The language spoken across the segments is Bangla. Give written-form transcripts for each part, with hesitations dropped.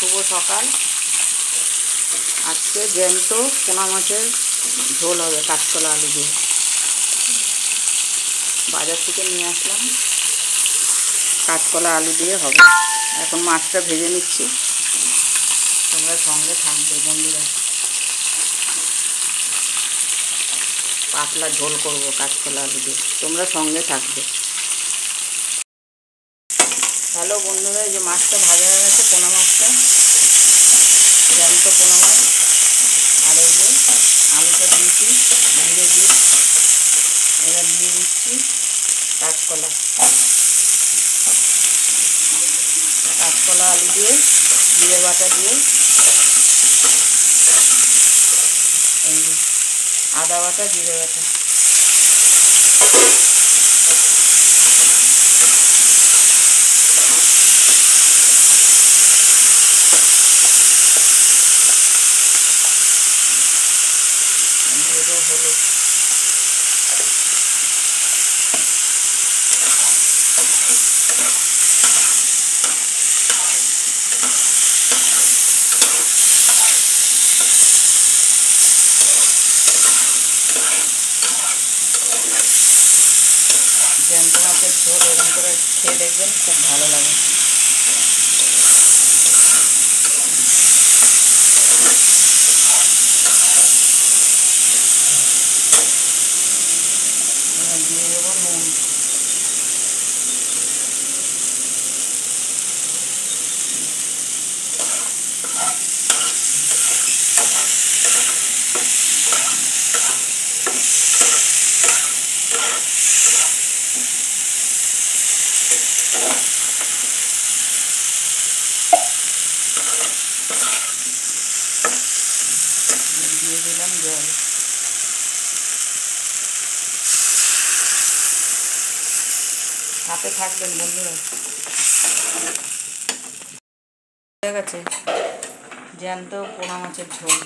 শুভ সকাল। আজকে জ্যান্ত পোনা মাছের ঝোল হবে কাঁচকলা আলু দিয়ে। বাজার থেকে নিয়ে আসলাম, কাঁচকলা আলু দিয়ে হবে। এখন মাছটা ভেজে নিচ্ছি, তোমরা সঙ্গে থাকবে বন্ধুরা। পাতলা ঝোল করব কাঁচকলা আলু দিয়ে, তোমরা সঙ্গে থাকবে। হ্যালো বন্ধুরা, এই যে মাছটা ভাজা হয়ে গেছে, পোনা মাছটা, জ্যান্ত পোনা মাছ। আর এই যে আলুটা দিয়েছি, জিরে দিয়ে এবার দিয়ে দিচ্ছি কাঁচকলা আলু দিয়ে জিরে বাটা দিয়ে, এই যে আদা বাটা জিরে বাটা, হলুদ, জ্যান্ত মাছের ঝোল এরকম করে খেয়ে দেখবেন, খুব ভালো লাগে। দিয়ে দেবো নুন, দিয়ে দিলাম জল। হাতে থাকবেন বন্ধুরা। হয়ে গেছে জ্যান্ত পোনা মাছের ঝোল,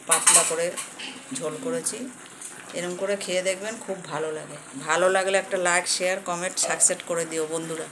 পাতলা করে ঝোল করেছি। এরকম করে খেয়ে দেখবেন, খুব ভালো লাগে। ভালো লাগলে একটা লাইক, শেয়ার, কমেন্ট, সাবস্ক্রাইব করে দিও বন্ধুরা।